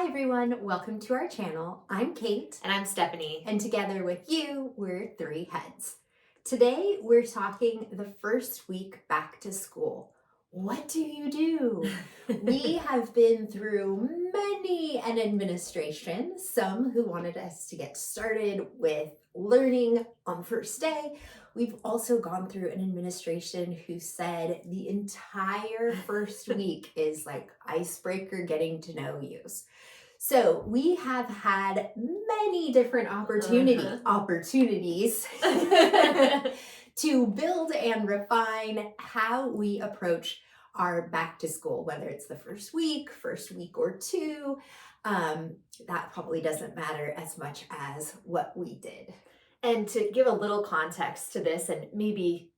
Hi everyone, welcome to our channel. I'm Kate. And I'm Stephanie. And together with you, we're Three Heads. Today we're talking the first week back to school. What do you do? We have been through many an administration, some who wanted us to get started with learning on the first day. We've also gone through an administration who said the entire first week is like icebreaker getting to know yous. So we have had many different opportunities to build and refine how we approach our back to school, whether it's the first week or two. That probably doesn't matter as much as what we did. And to give a little context to this and maybe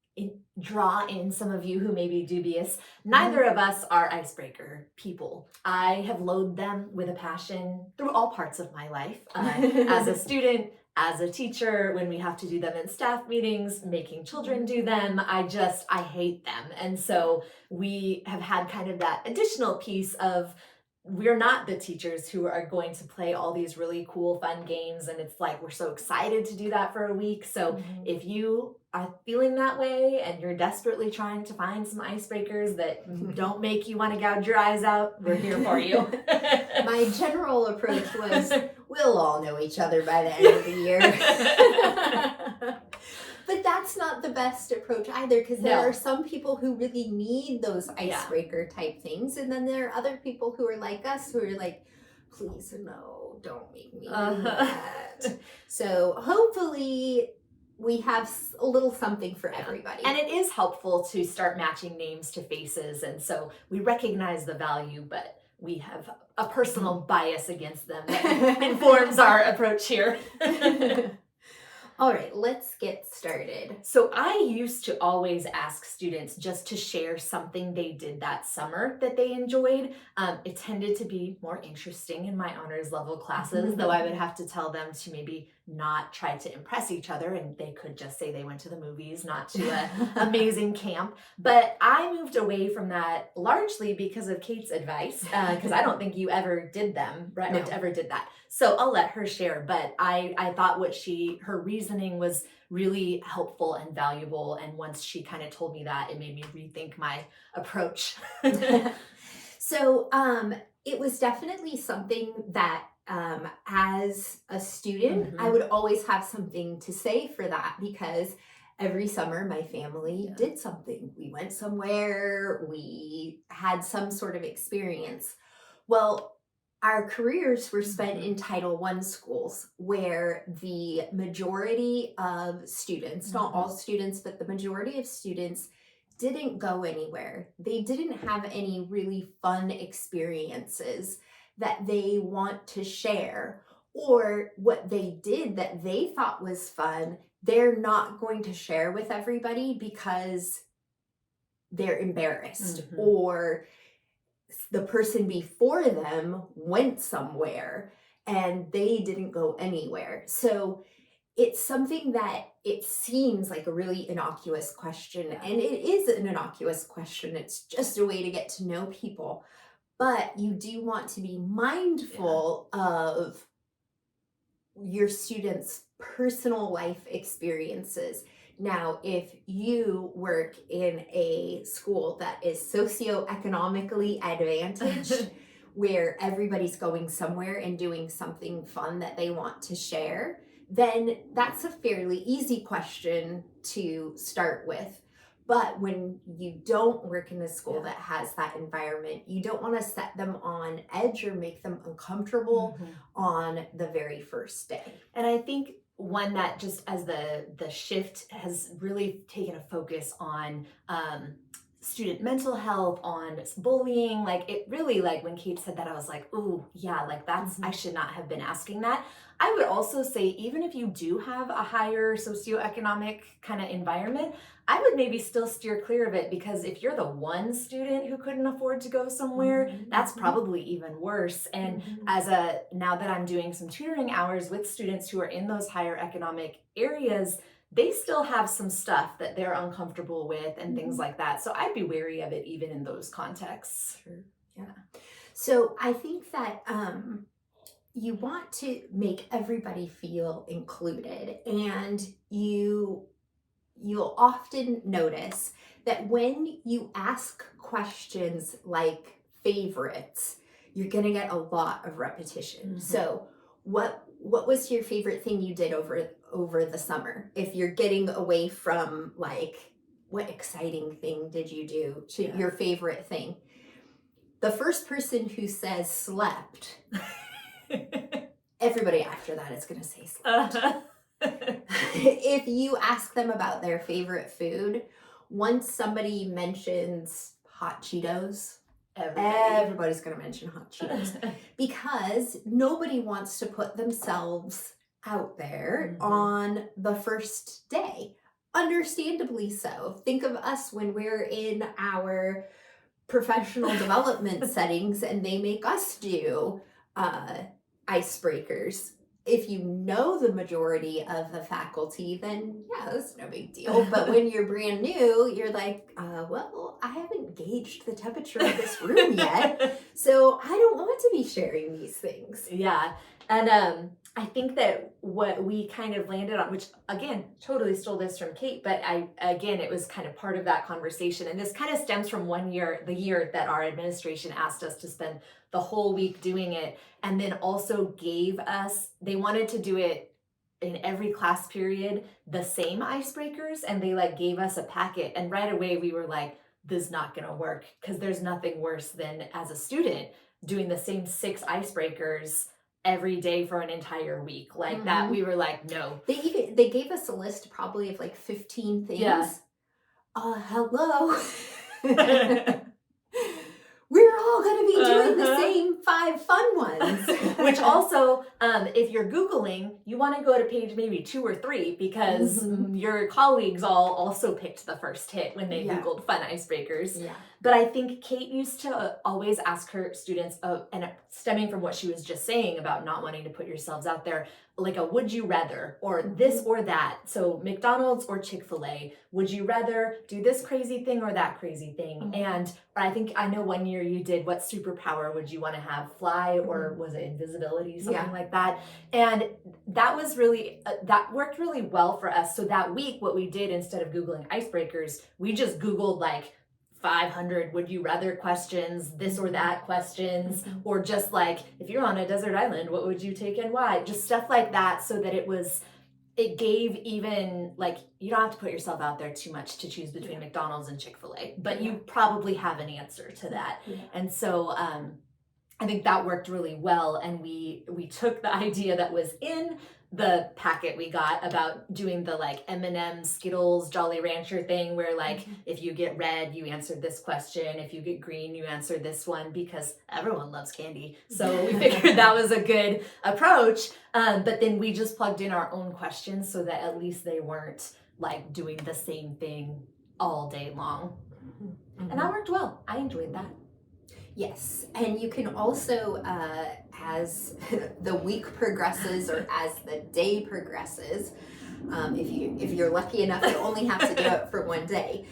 draw in some of you who may be dubious, neither of us are icebreaker people. I have loathed them with a passion through all parts of my life. As a student, as a teacher, when we have to do them in staff meetings, making children do them, I hate them. And so we have had kind of that additional piece of we're not the teachers who are going to play all these really cool, fun games. And it's like, we're so excited to do that for a week. So if you are feeling that way and you're desperately trying to find some icebreakers that don't make you want to gouge your eyes out, we're here for you. My general approach was, we'll all know each other by the end of the year. But that's not the best approach either, because there are some people who really need those icebreaker type things. And then there are other people who are like us, who are like, please, no, don't make me do that. So hopefully we have a little something for everybody. And it is helpful to start matching names to faces. And so we recognize the value, but we have a personal bias against them that informs our approach here. All right, let's get started. So I used to always ask students just to share something they did that summer that they enjoyed. It tended to be more interesting in my honors level classes, though I would have to tell them to maybe not try to impress each other, and they could just say they went to the movies, not to an amazing camp. But I moved away from that largely because of Kate's advice, because I don't think you ever did them, right? No. Or ever did that. So I'll let her share, but I thought her reasoning was really helpful and valuable. And once she kind of told me that, it made me rethink my approach. So it was definitely something that as a student, I would always have something to say for that, because every summer my family did something. We went somewhere, we had some sort of experience. Well, our careers were spent in Title I schools, where the majority of students, not all students, but the majority of students didn't go anywhere. They didn't have any really fun experiences that they want to share, or what they did that they thought was fun, they're not going to share with everybody because they're embarrassed, or the person before them went somewhere and they didn't go anywhere. So it's something that it seems like a really innocuous question, and it is an innocuous question. It's just a way to get to know people. But you do want to be mindful of your students' personal life experiences. Now, if you work in a school that is socioeconomically advantaged, where everybody's going somewhere and doing something fun that they want to share, then that's a fairly easy question to start with. But when you don't work in a school that has that environment, you don't want to set them on edge or make them uncomfortable on the very first day. And I think one that just as the shift has really taken a focus on student mental health, on bullying, like it really, like when Kate said that, I was like, ooh, yeah, like that's, I should not have been asking that. I would also say, even if you do have a higher socioeconomic kind of environment, I would maybe still steer clear of it, because if you're the one student who couldn't afford to go somewhere, that's probably even worse. And now that I'm doing some tutoring hours with students who are in those higher economic areas, they still have some stuff that they're uncomfortable with and things like that. So I'd be wary of it even in those contexts. Sure. Yeah. So I think that you want to make everybody feel included, and you'll often notice that when you ask questions like favorites, you're going to get a lot of repetition. So what was your favorite thing you did over the summer? If you're getting away from like what exciting thing did you do to your favorite thing? The first person who says slept, everybody after that is going to say slept. If you ask them about their favorite food, once somebody mentions hot Cheetos, everybody's going to mention hot Cheetos because nobody wants to put themselves out there on the first day. Understandably so. Think of us when we're in our professional development settings and they make us do icebreakers. If you know the majority of the faculty, then yeah, that's no big deal. But when you're brand new, you're like, well, I haven't gauged the temperature of this room yet, so I don't want to be sharing these things. Yeah. And I think that what we kind of landed on, which again, totally stole this from Kate, but it was kind of part of that conversation. And this kind of stems from the year that our administration asked us to spend the whole week doing it. And then also they wanted to do it in every class period, the same icebreakers. And they like gave us a packet. And right away we were like, this is not going to work, because there's nothing worse than as a student doing the same 6 icebreakers every day for an entire week like that. We were like, no. They gave us a list probably of like 15 things. Yeah. Hello. We're all going to be doing the same 5 fun ones. Which also, if you're Googling, you want to go to page maybe 2 or 3 because your colleagues all also picked the first hit when they Googled fun icebreakers. Yeah. But I think Kate used to always ask her students, and stemming from what she was just saying about not wanting to put yourselves out there, like a would you rather, or this or that. So McDonald's or Chick-fil-A, would you rather do this crazy thing or that crazy thing? And I know one year you did, what superpower would you want to have? Fly, or was it invisibility, something like that? And that was really, that worked really well for us. So that week, what we did, instead of Googling icebreakers, we just Googled like 500 would you rather questions, this or that questions, or just like, if you're on a desert island, what would you take and why? Just stuff like that, so that it gave, even like, you don't have to put yourself out there too much to choose between McDonald's and Chick-fil-A, but you probably have an answer to that. And so I think that worked really well. And we took the idea that was in the packet we got about doing the like M&M, Skittles, Jolly Rancher thing, where like if you get red, you answered this question. If you get green, you answered this one, because everyone loves candy. So we figured that was a good approach. But then we just plugged in our own questions so that at least they weren't like doing the same thing all day long. And that worked well. I enjoyed that. Yes, and you can also, as the week progresses or as the day progresses, if you're lucky enough to only have to do it for one day,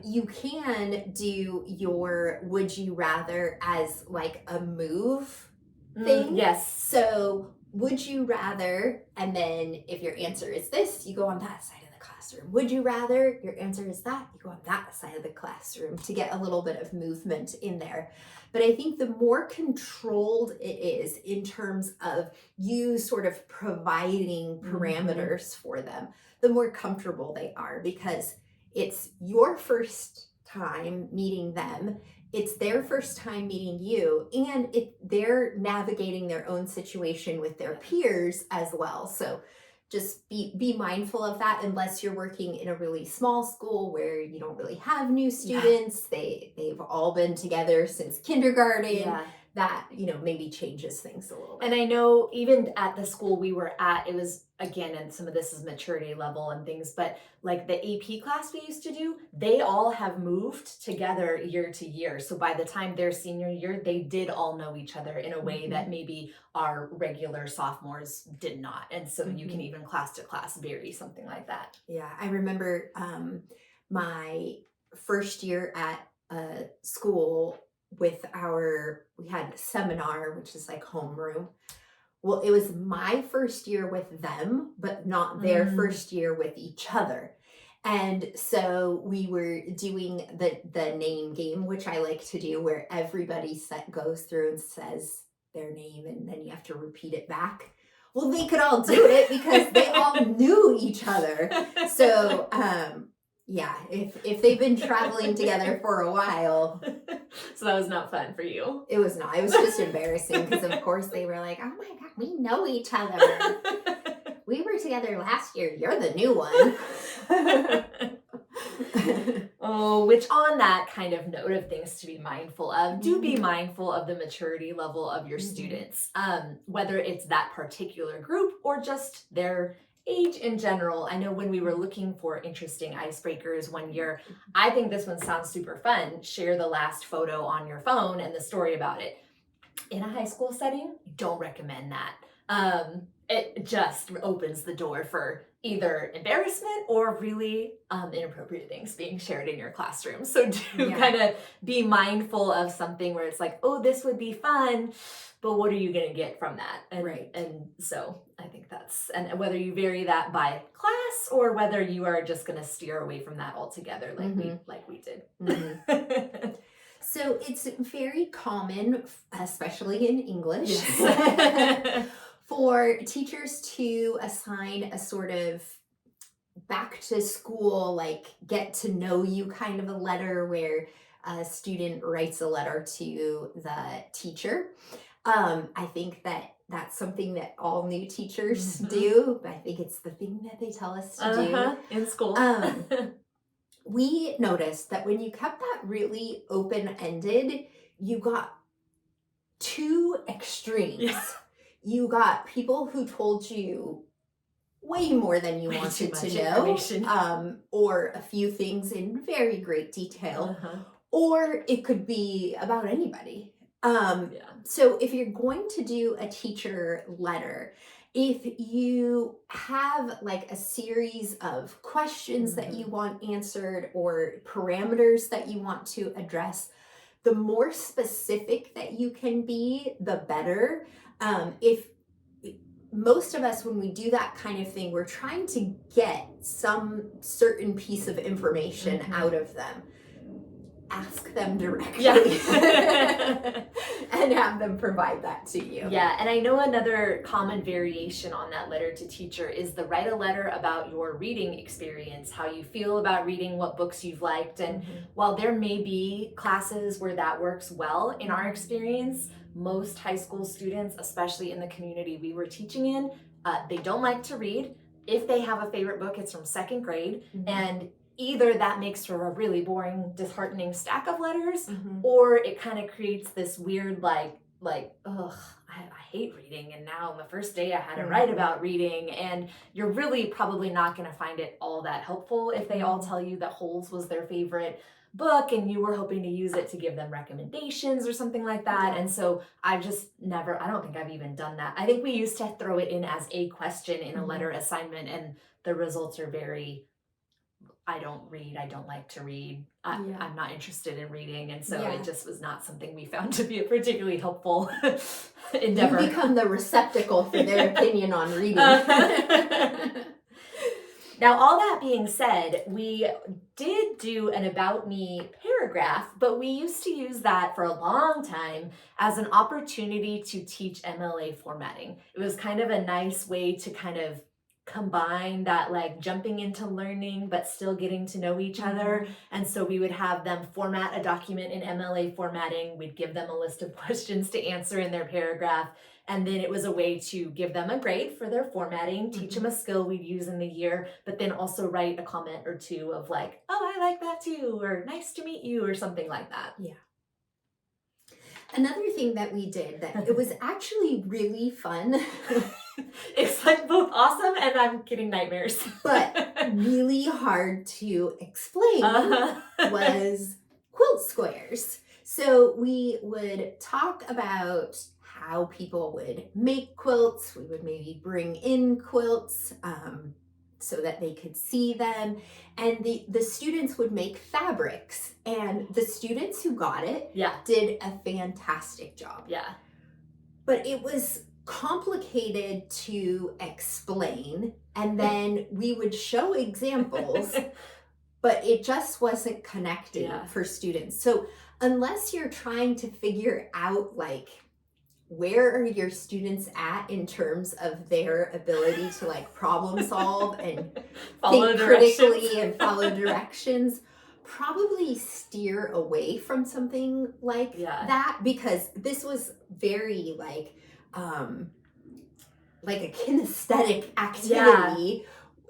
you can do your would you rather as like a move thing. Yes. So would you rather, and then if your answer is this, you go on that side of the classroom. Would you rather, your answer is that, you go on that side of the classroom to get a little bit of movement in there. But I think the more controlled it is in terms of you sort of providing parameters for them, the more comfortable they are, because it's your first time meeting them. It's their first time meeting you, and they're navigating their own situation with their peers as well. So just be mindful of that, unless you're working in a really small school where you don't really have new students. They've all been together since kindergarten. That, maybe changes things a little bit. And I know even at the school we were at, it was, again, and some of this is maturity level and things, but like the AP class we used to do, they all have moved together year to year. So by the time their senior year, they did all know each other in a way that maybe our regular sophomores did not. And so you can even class to class vary, something like that. Yeah, I remember my first year at school we had a seminar, which is like homeroom. Well, it was my first year with them, but not their first year with each other. And so we were doing the name game, which I like to do, where everybody goes through and says their name, and then you have to repeat it back. Well, they could all do it because they all knew each other. So, yeah, if they've been traveling together for a while. So that was not fun for you. It was not. It was just embarrassing because, of course, they were like, oh my God, we know each other. We were together last year. You're the new one. Oh, which on that kind of note of things to be mindful of, do be mindful of the maturity level of your students, whether it's that particular group or just their age in general. I know when we were looking for interesting icebreakers one year, I think this one sounds super fun. Share the last photo on your phone and the story about it. In a high school setting, don't recommend that. It just opens the door for either embarrassment or really inappropriate things being shared in your classroom. So do kind of be mindful of something where it's like, oh, this would be fun, but what are you going to get from that? And so I think that's, and whether you vary that by class or whether you are just going to steer away from that altogether like we did. So it's very common, especially in English, for teachers to assign a sort of back to school, like get to know you kind of a letter where a student writes a letter to the teacher. I think that that's something that all new teachers do. I think it's the thing that they tell us to do in school. We noticed that when you kept that really open-ended, you got two extremes. Yeah. You got people who told you way more than you wanted to know, or a few things in very great detail, or it could be about anybody. So if you're going to do a teacher letter, if you have like a series of questions that you want answered or parameters that you want to address, the more specific that you can be, the better. If most of us, when we do that kind of thing, we're trying to get some certain piece of information out of them. Ask them directly and have them provide that to you. Yeah, and I know another common variation on that letter to teacher is the write a letter about your reading experience, how you feel about reading, what books you've liked. And while there may be classes where that works well, in our experience, most high school students, especially in the community we were teaching in, they don't like to read. If they have a favorite book, it's from second grade. And either that makes for a really boring, disheartening stack of letters, or it kind of creates this weird, like, ugh, I hate reading, and now on the first day I had to write about reading, and you're really probably not going to find it all that helpful if they all tell you that Holes was their favorite book, and you were hoping to use it to give them recommendations or something like that. And so I've just never, I don't think I've even done that. I think we used to throw it in as a question in a letter assignment, and the results are very, I don't read, I don't like to read, I'm not interested in reading, and so it just was not something we found to be a particularly helpful endeavor. You become the receptacle for their opinion on reading. Now, all that being said, we did do an About Me paragraph, but we used to use that for a long time as an opportunity to teach MLA formatting. It was kind of a nice way to kind of combine that, like, jumping into learning but still getting to know each other. And so we would have them format a document in MLA formatting. We'd give them a list of questions to answer in their paragraph, and then it was a way to give them a grade for their formatting, teach them a skill we'd use in the year, but then also write a comment or two of like, oh, I like that too, or nice to meet you, or something like that. Yeah. Another thing that we did that it was actually really fun. It's like both awesome and I'm getting nightmares. But really hard to explain was quilt squares. So we would talk about how people would make quilts. We would maybe bring in quilts so that they could see them. And the students would make fabrics. And the students who got it did a fantastic job. Yeah. But it was complicated to explain, and then we would show examples, but it just wasn't connecting for students. So unless you're trying to figure out like where are your students at in terms of their ability to like problem solve and follow think critically and follow directions, probably steer away from something like that, because this was very like a kinesthetic activity.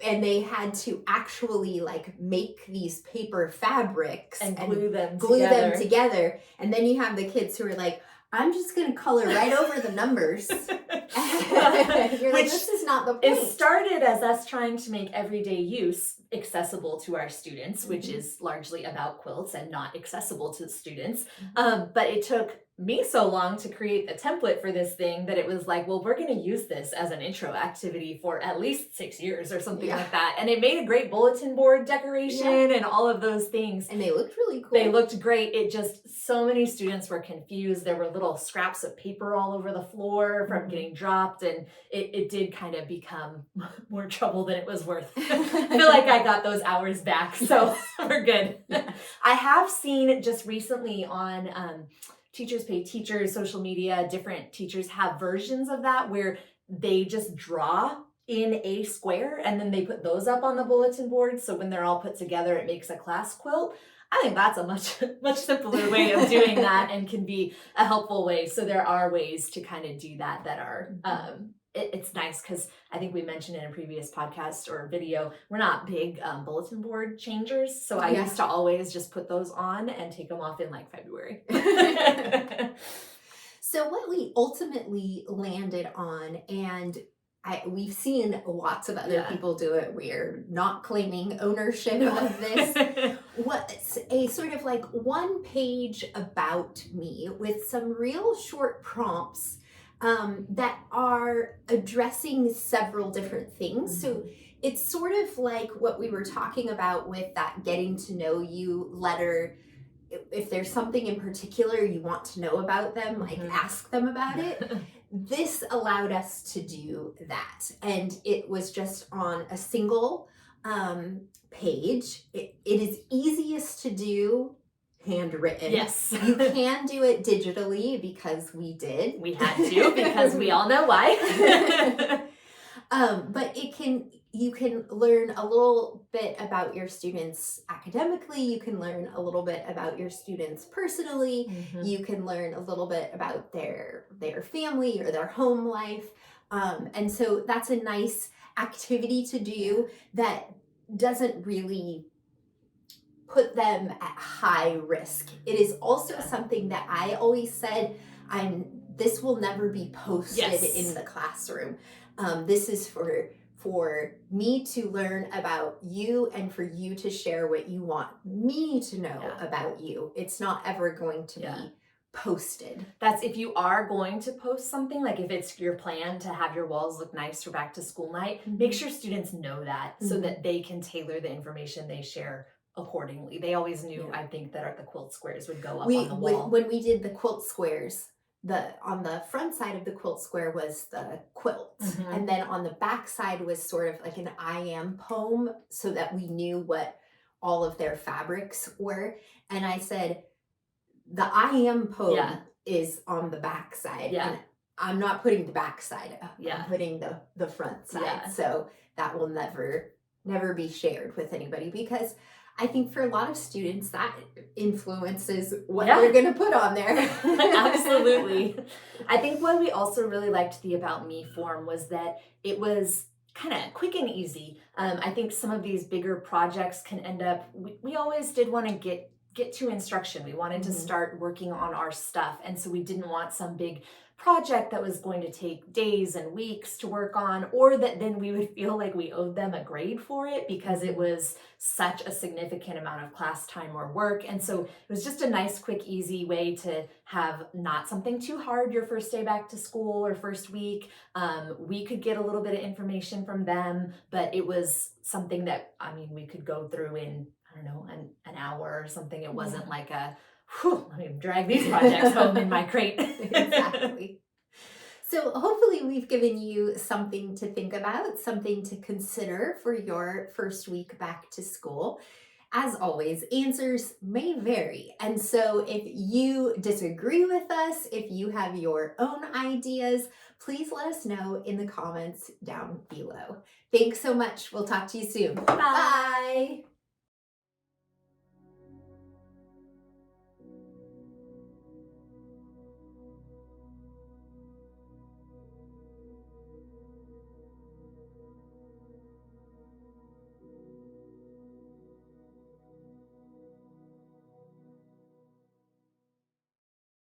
And they had to actually like make these paper fabrics and glue them together. And then you have the kids who are like, I'm just going to color right over the numbers. You're like, this is not the point. It started as us trying to make everyday use accessible to our students, which is largely about quilts and not accessible to students. But it took me so long to create the template for this thing that it was like, well, we're going to use this as an intro activity for at least 6 years or something like that. And it made a great bulletin board decoration and all of those things. And they looked really cool. They looked great. It just, so many students were confused. There were little scraps of paper all over the floor from getting dropped. And it did kind of become more trouble than it was worth. I feel like I got those hours back. So we're good. I have seen just recently on Teachers Pay Teachers, social media, different teachers have versions of that where they just draw in a square and then they put those up on the bulletin board. So when they're all put together, it makes a class quilt. I think that's a much simpler way of doing that and can be a helpful way. So there are ways to kind of do that are it's nice because I think we mentioned in a previous podcast or video, we're not big bulletin board changers. So I used to always just put those on and take them off in like February. So what we ultimately landed on, and we've seen lots of other people do it, we're not claiming ownership of this, was a sort of like 1 page about me with some real short prompts that are addressing several different things. So it's sort of like what we were talking about with that getting to know you letter. If there's something in particular you want to know about them, like ask them about it. This allowed us to do that. And it was just on a single page. It is easiest to do handwritten. Yes. You can do it digitally because we did. We had to because we all know why. But you can learn a little bit about your students academically. You can learn a little bit about your students personally. You can learn a little bit about their family or their home life. And so that's a nice activity to do that doesn't really put them at high risk. It is also something that I always said, this will never be posted in the classroom. This is for me to learn about you and for you to share what you want me to know about you. It's not ever going to be posted. That's if you are going to post something, like if it's your plan to have your walls look nice for back to school night, make sure students know that so that they can tailor the information they share accordingly. They always knew, I think, that the quilt squares would go up on the wall. When we did the quilt squares, on the front side of the quilt square was the quilt, and then on the back side was sort of like an I am poem, so that we knew what all of their fabrics were. And I said, the I am poem is on the back side. And I'm not putting the back side up. I'm putting the front side. So that will never be shared with anybody, because I think for a lot of students that influences what they're going to put on there. Absolutely. I think what we also really liked the About Me form was that it was kind of quick and easy. I think some of these bigger projects can end up, we always did want to get to instruction. We wanted to start working on our stuff. And so we didn't want some big project that was going to take days and weeks to work on, or that then we would feel like we owed them a grade for it because it was such a significant amount of class time or work. And so it was just a nice, quick, easy way to have not something too hard your first day back to school or first week. We could get a little bit of information from them, but it was something that, we could go through in, an hour or something. It wasn't like let me drag these projects home in my crate. Exactly. So hopefully we've given you something to think about, something to consider for your first week back to school. As always, answers may vary. And so if you disagree with us, if you have your own ideas, please let us know in the comments down below. Thanks so much. We'll talk to you soon. Bye. Bye.